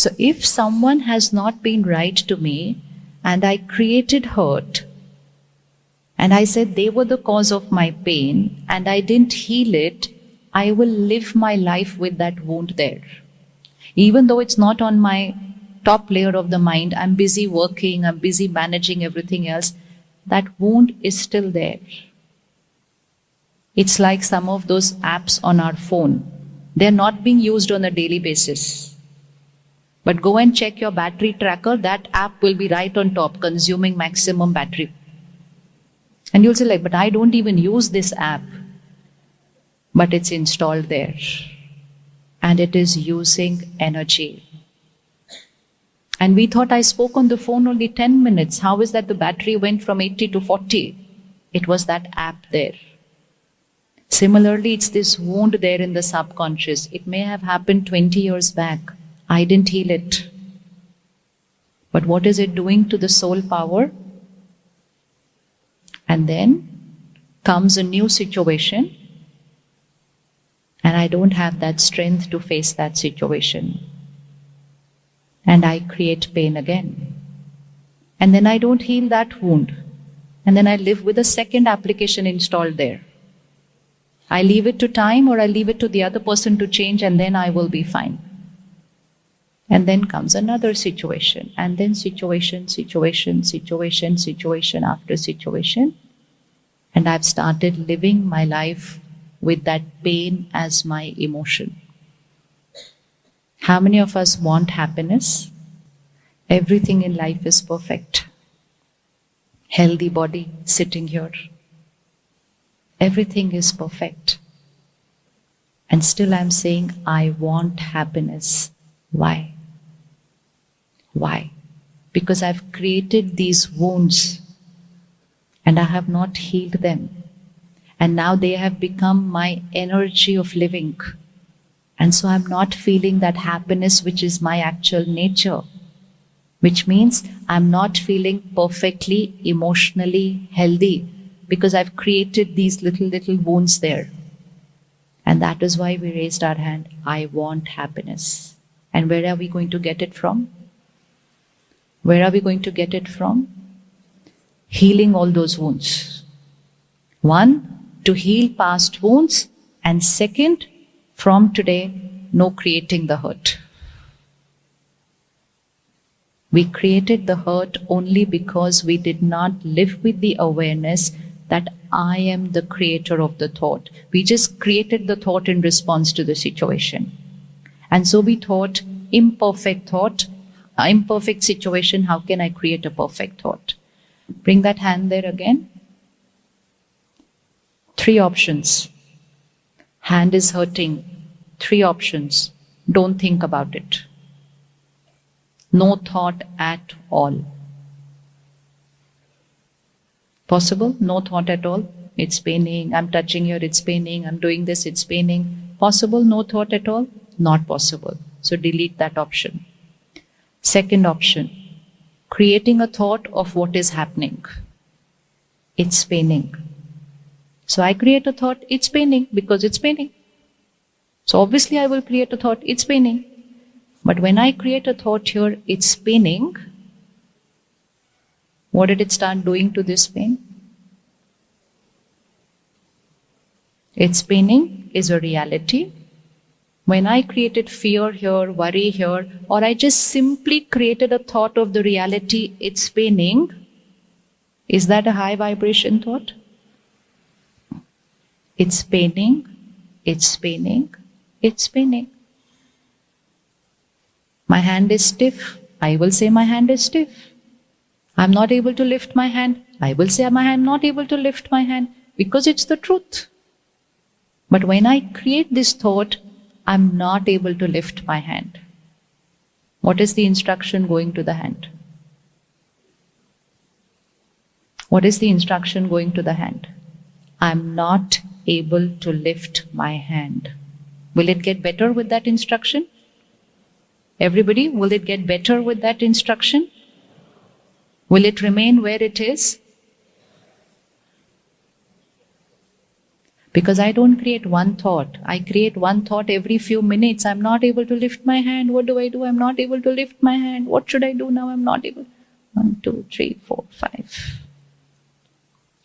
So if someone has not been right to me and I created hurt and I said they were the cause of my pain and I didn't heal it, I will live my life with that wound there. Even though it's not on my top layer of the mind, I'm busy working, I'm busy managing everything else, that wound is still there. It's like some of those apps on our phone. They're not being used on a daily basis. But go and check your battery tracker, that app will be right on top, consuming maximum battery. And you'll say like, but I don't even use this app. But it's installed there. And it is using energy. And we thought I spoke on the phone only 10 minutes. How is that the battery went from 80 to 40? It was that app there. Similarly, it's this wound there in the subconscious. It may have happened 20 years back. I didn't heal it. But what is it doing to the soul power? And then comes a new situation, and I don't have that strength to face that situation. And I create pain again. And then I don't heal that wound. And then I live with a second application installed there. I leave it to time or I leave it to the other person to change, and then I will be fine. And then comes another situation, and then situation after situation. And I've started living my life with that pain as my emotion. How many of us want happiness? Everything in life is perfect. Healthy body sitting here. Everything is perfect. And still I'm saying, I want happiness. Why? Why? Because I've created these wounds and I have not healed them. And now they have become my energy of living. And so I'm not feeling that happiness which is my actual nature. Which means I'm not feeling perfectly emotionally healthy because I've created these little wounds there. And that is why we raised our hand. I want happiness. And where are we going to get it from? Where are we going to get it from? Healing all those wounds. One, to heal past wounds. And second, from today, no creating the hurt. We created the hurt only because we did not live with the awareness that I am the creator of the thought. We just created the thought in response to the situation. And so we thought, imperfect situation, how can I create a perfect thought? Bring that hand there again. 3 options. Hand is hurting. 3 options. Don't think about it. No thought at all. Possible? No thought at all. It's paining. I'm touching here, it's paining. I'm doing this, it's paining. Possible? No thought at all? Not possible. So delete that option. Second option. Creating a thought of what is happening. It's paining. So I create a thought, it's paining because it's paining. So obviously I will create a thought, it's paining. But when I create a thought here, it's paining, what did it start doing to this pain? It's paining is a reality. When I created fear here, worry here, or I just simply created a thought of the reality, it's paining, is that a high vibration thought? It's paining, it's paining, it's paining. My hand is stiff. I will say my hand is stiff. I'm not able to lift my hand. I will say I'm not able to lift my hand because it's the truth. But when I create this thought, I'm not able to lift my hand. What is the instruction going to the hand? What is the instruction going to the hand? I'm not able to lift my hand. Will it get better with that instruction? Everybody, will it get better with that instruction? Will it remain where it is? Because I don't create one thought. I create one thought every few minutes. I'm not able to lift my hand. What do I do? I'm not able to lift my hand. What should I do now? I'm not able. 1, 2, 3, 4, 5.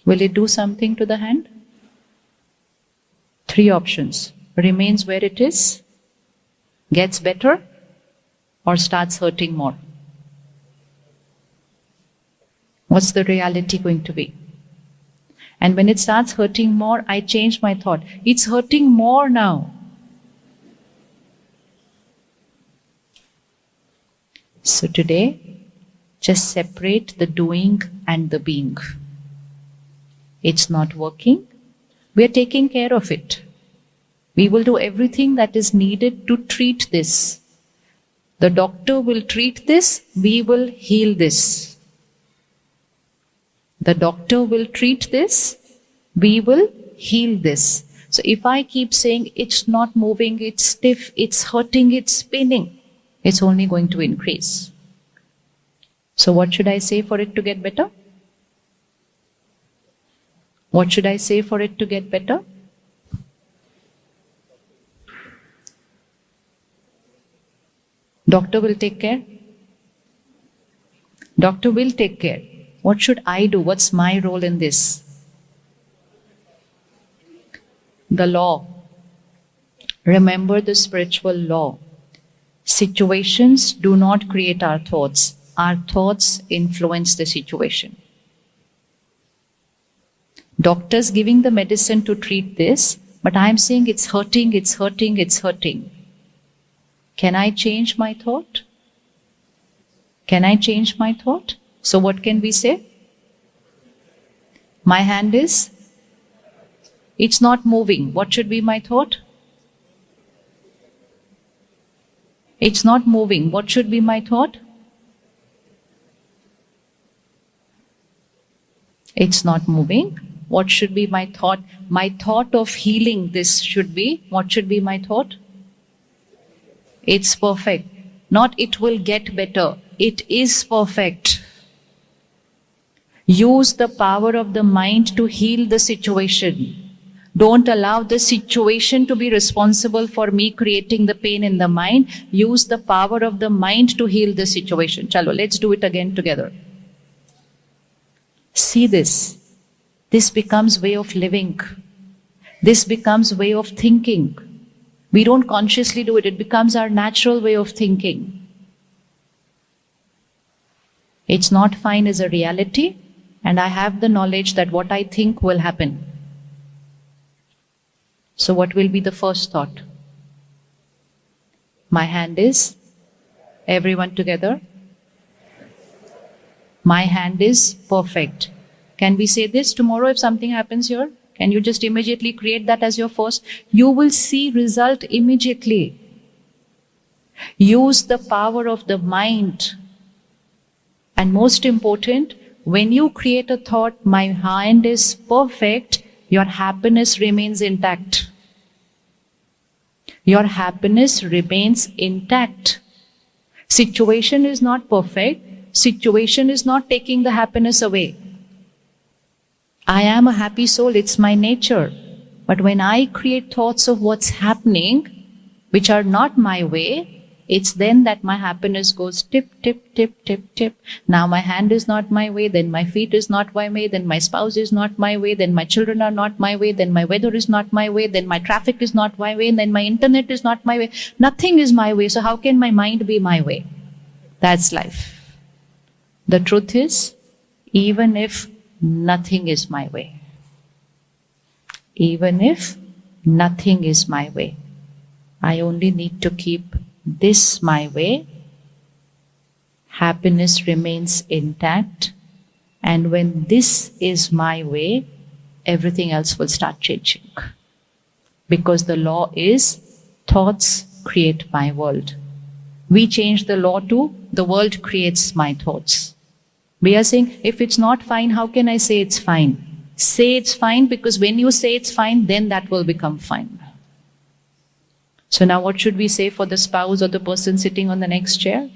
Will it do something to the hand? 3 options. Remains where it is, gets better, or starts hurting more. What's the reality going to be? And when it starts hurting more, I change my thought. It's hurting more now. So today, just separate the doing and the being. It's not working. We are taking care of it. We will do everything that is needed to treat this. The doctor will treat this, we will heal this. The doctor will treat this, we will heal this. So if I keep saying it's not moving, it's stiff, it's hurting, it's spinning, it's only going to increase. So what should I say for it to get better? What should I say for it to get better? Doctor will take care. Doctor will take care. What should I do? What's my role in this? The law. Remember the spiritual law. Situations do not create our thoughts. Our thoughts influence the situation. Doctors giving the medicine to treat this, but I'm saying it's hurting, it's hurting, it's hurting. Can I change my thought? Can I change my thought? So what can we say? My hand is? It's not moving. What should be my thought? It's not moving. What should be my thought? It's not moving. What should be my thought? My thought of healing this should be, what should be my thought? It's perfect. Not it will get better. It is perfect. Use the power of the mind to heal the situation. Don't allow the situation to be responsible for me creating the pain in the mind. Use the power of the mind to heal the situation. Chalo, let's do it again together. See this. This becomes way of living. This becomes way of thinking. We don't consciously do it. It becomes our natural way of thinking. It's not fine as a reality, and I have the knowledge that what I think will happen. So what will be the first thought? My hand is, everyone together. My hand is perfect. Can we say this tomorrow if something happens here? Can you just immediately create that as your first? You will see result immediately. Use the power of the mind. And most important, when you create a thought, my hand is perfect, your happiness remains intact. Your happiness remains intact. Situation is not perfect. Situation is not taking the happiness away. I am a happy soul, it's my nature. But when I create thoughts of what's happening, which are not my way, it's then that my happiness goes tip, tip, tip, tip, tip. Now my hand is not my way, then my feet is not my way, then my spouse is not my way, then my children are not my way, then my weather is not my way, then my traffic is not my way, and then my internet is not my way. Nothing is my way, so how can my mind be my way? That's life. The truth is, even if nothing is my way, even if nothing is my way, I only need to keep this my way, happiness remains intact, and when this is my way, everything else will start changing. Because the law is, thoughts create my world. We change the law to, the world creates my thoughts. We are saying, if it's not fine, how can I say it's fine? Say it's fine, because when you say it's fine, then that will become fine. So now what should we say for the spouse or the person sitting on the next chair?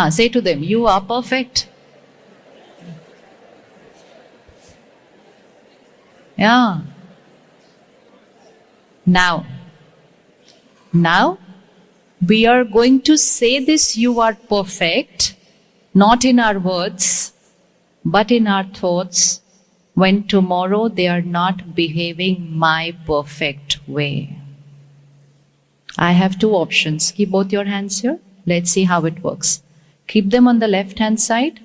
Say to them, you are perfect. Yeah. Now, we are going to say this, you are perfect, not in our words, but in our thoughts, when tomorrow they are not behaving my perfect way. I have two options. Keep both your hands here. Let's see how it works. Keep them on the left hand side.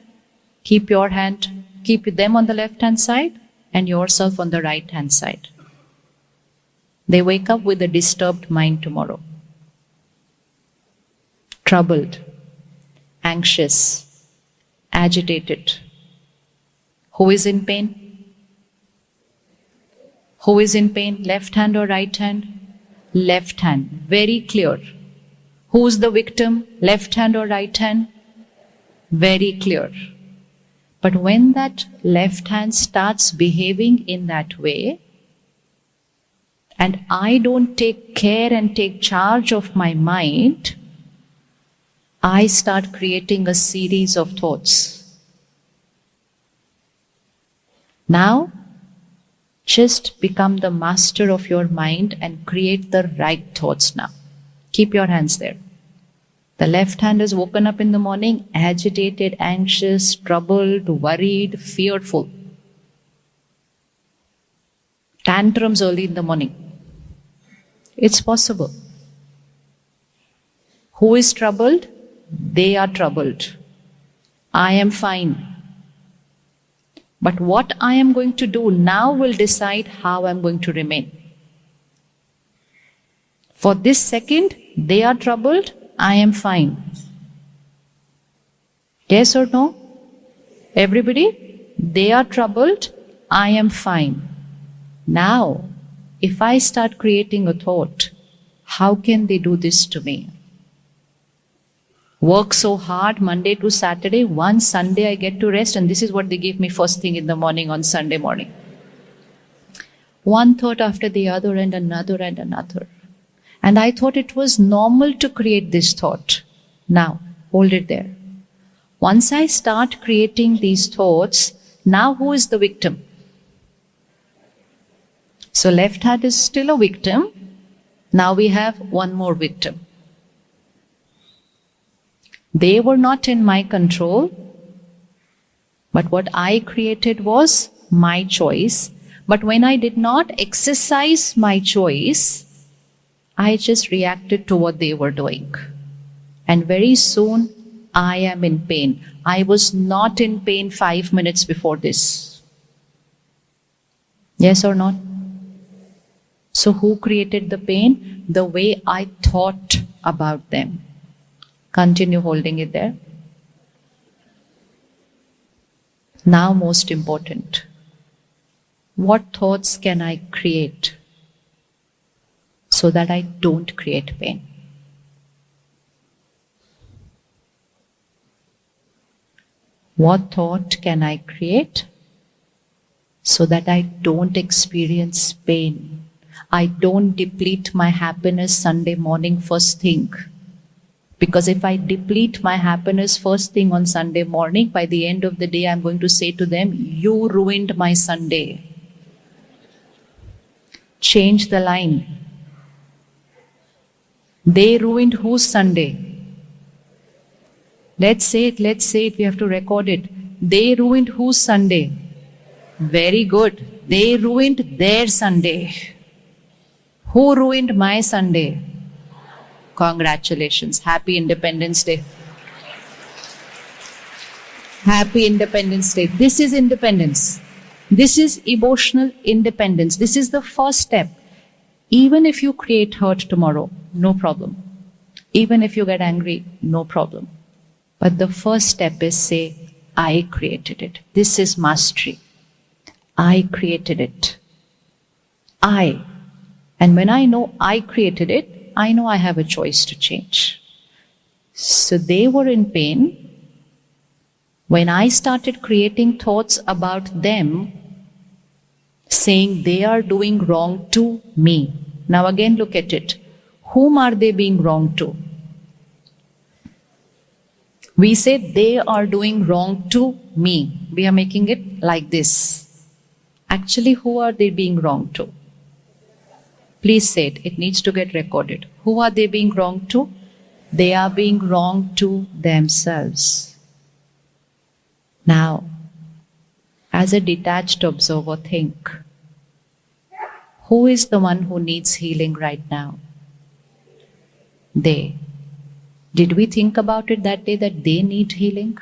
Keep them on the left hand side and yourself on the right hand side. They wake up with a disturbed mind tomorrow. Troubled, anxious, agitated. Who is in pain? Who is in pain? Left hand or right hand? Left hand. Very clear. Who's the victim? Left hand or right hand? Very clear. But when that left hand starts behaving in that way, and I don't take care and take charge of my mind, I start creating a series of thoughts. Now, just become the master of your mind and create the right thoughts now. Keep your hands there. The left hand is woken up in the morning, agitated, anxious, troubled, worried, fearful. Tantrums early in the morning. It's possible. Who is troubled? They are troubled. I am fine. But what I am going to do now will decide how I am going to remain. For this second, they are troubled, I am fine. Yes or no? Everybody? They are troubled, I am fine. Now, if I start creating a thought, how can they do this to me? Work so hard Monday to Saturday, one Sunday I get to rest, and this is what they give me first thing in the morning on Sunday morning. One thought after the other and another and another. And I thought it was normal to create this thought. Now, hold it there. Once I start creating these thoughts, now who is the victim? So left hand is still a victim. Now we have one more victim. They were not in my control, but what I created was my choice. But when I did not exercise my choice, I just reacted to what they were doing. And very soon, I am in pain. I was not in pain 5 minutes before this. Yes or not? So who created the pain? The way I thought about them. Continue holding it there. Now, most important, what thoughts can I create so that I don't create pain? What thought can I create so that I don't experience pain? I don't deplete my happiness Sunday morning first thing. Because if I deplete my happiness first thing on Sunday morning, by the end of the day, I'm going to say to them, you ruined my Sunday. Change the line. They ruined whose Sunday? Let's say it, we have to record it. They ruined whose Sunday? Very good. They ruined their Sunday. Who ruined my Sunday? Congratulations. Happy Independence Day. Happy Independence Day. This is independence. This is emotional independence. This is the first step. Even if you create hurt tomorrow, no problem. Even if you get angry, no problem. But the first step is say, I created it. This is mastery. I created it. I. And when I know I created it, I know I have a choice to change. So they were in pain. When I started creating thoughts about them, saying they are doing wrong to me. Now again look at it. Whom are they being wrong to? We say they are doing wrong to me. We are making it like this. Actually, who are they being wrong to? Please say it. It needs to get recorded. Who are they being wrong to? They are being wrong to themselves. Now, as a detached observer, think, who is the one who needs healing right now? They. Did we think about it that day that they need healing?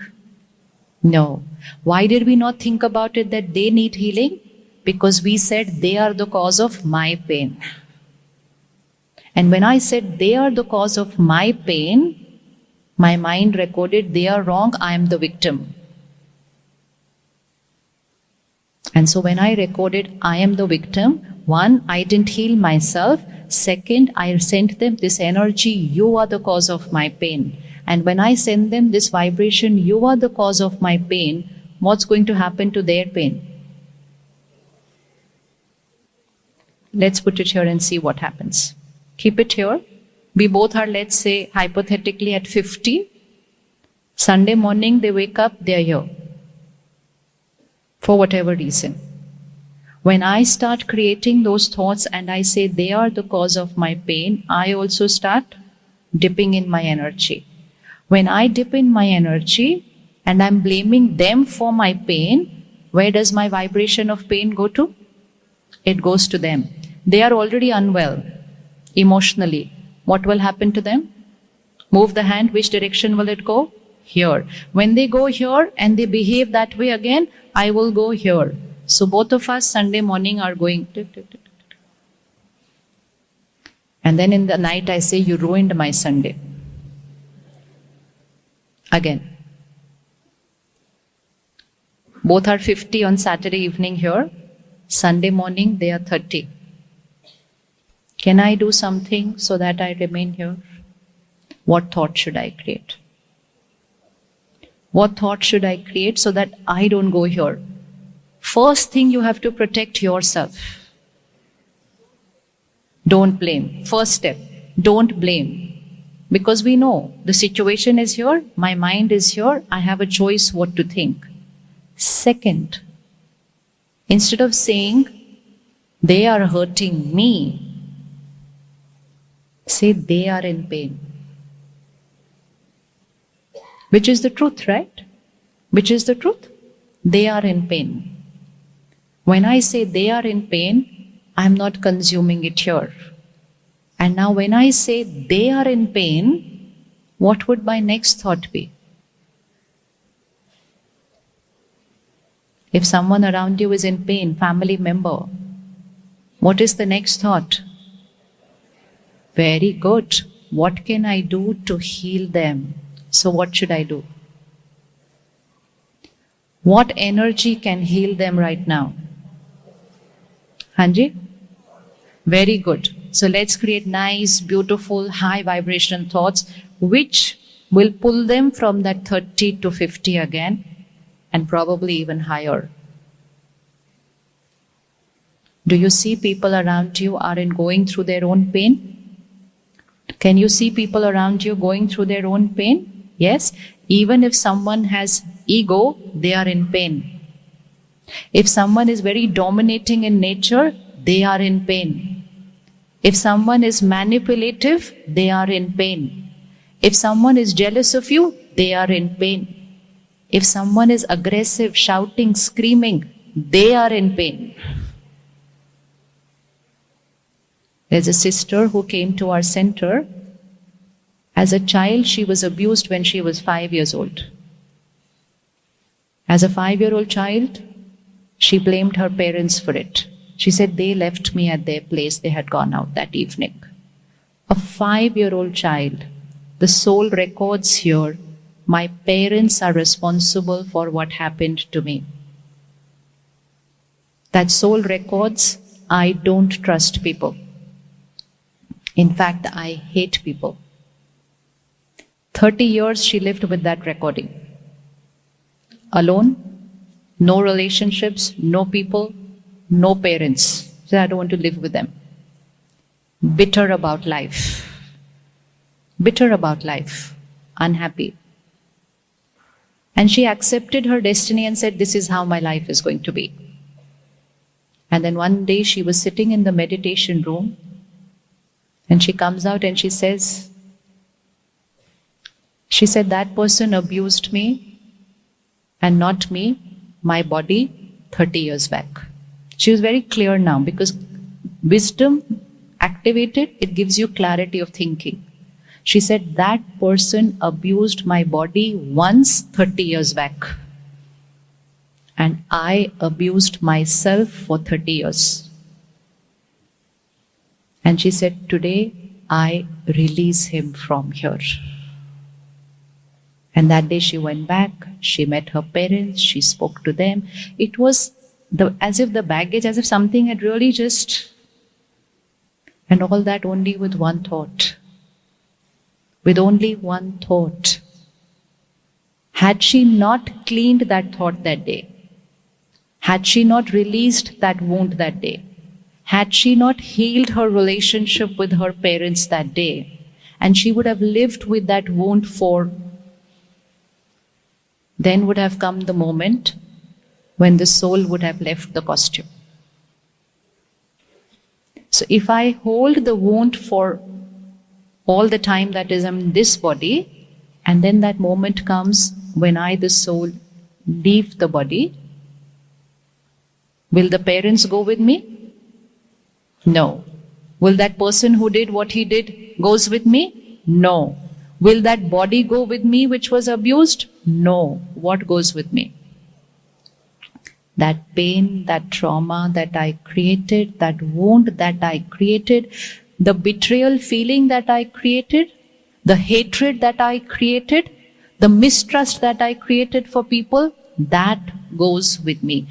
No. Why did we not think about it that they need healing? Because we said they are the cause of my pain. And when I said they are the cause of my pain, my mind recorded they are wrong, I am the victim. And so when I recorded I am the victim, one, I didn't heal myself. Second, I sent them this energy, you are the cause of my pain. And when I send them this vibration, you are the cause of my pain, what's going to happen to their pain? Let's put it here and see what happens. Keep it here. We both are, let's say, hypothetically at 50. Sunday morning, they wake up, they are here. For whatever reason. When I start creating those thoughts and I say they are the cause of my pain, I also start dipping in my energy. When I dip in my energy and I'm blaming them for my pain, where does my vibration of pain go to? It goes to them. They are already unwell emotionally. What will happen to them? Move the hand, which direction will it go? Here. When they go here and they behave that way again, I will go here. So both of us Sunday morning are going. And then in the night I say, you ruined my Sunday. Again. Both are 50 on Saturday evening here. Sunday morning they are 30. Can I do something so that I remain here? What thought should I create? What thought should I create so that I don't go here? First thing, you have to protect yourself. Don't blame. First step, don't blame. Because we know the situation is here, my mind is here, I have a choice what to think. Second, instead of saying, they are hurting me, say they are in pain. Which is the truth, right? Which is the truth? They are in pain. When I say they are in pain, I am not consuming it here. And now when I say they are in pain, what would my next thought be? If someone around you is in pain, family member, what is the next thought? Very good. What can I do to heal them? So what should I do? What energy can heal them right now? Hanji? Very good. So let's create nice, beautiful, high vibration thoughts which will pull them from that 30 to 50 again and probably even higher. Do you see people around you are going through their own pain? Can you see people around you going through their own pain? Yes, even if someone has ego, they are in pain. If someone is very dominating in nature, they are in pain. If someone is manipulative, they are in pain. If someone is jealous of you, they are in pain. If someone is aggressive, shouting, screaming, they are in pain. There's a sister who came to our center. As a child, she was abused when she was 5 years old. As a 5-year-old child, she blamed her parents for it. She said, they left me at their place, they had gone out that evening. A 5-year-old child, the soul records here, my parents are responsible for what happened to me. That soul records, I don't trust people. In fact, I hate people. 30 years she lived with that recording. Alone, no relationships, no people, no parents. So I don't want to live with them. Bitter about life. Bitter about life. Unhappy. And she accepted her destiny and said, this is how my life is going to be. And then one day she was sitting in the meditation room and she comes out and she said, that person abused me and not me, my body, 30 years back. She was very clear now because wisdom activated, it gives you clarity of thinking. She said, that person abused my body once 30 years back. And I abused myself for 30 years. And she said, today I release him from here. And that day she went back, she met her parents, she spoke to them. It was as if the baggage, as if something had really just, and all that only with one thought. With only one thought. Had she not cleaned that thought that day, had she not released that wound that day, had she not healed her relationship with her parents that day, and she would have lived with that wound then would have come the moment when the soul would have left the costume. So if I hold the wound for all the time that is in this body, and then that moment comes when I, the soul, leave the body, will the parents go with me? No. Will that person who did what he did goes with me? No. Will that body go with me which was abused? No. What goes with me? That pain, that trauma that I created, that wound that I created, the betrayal feeling that I created, the hatred that I created, the mistrust that I created for people, that goes with me.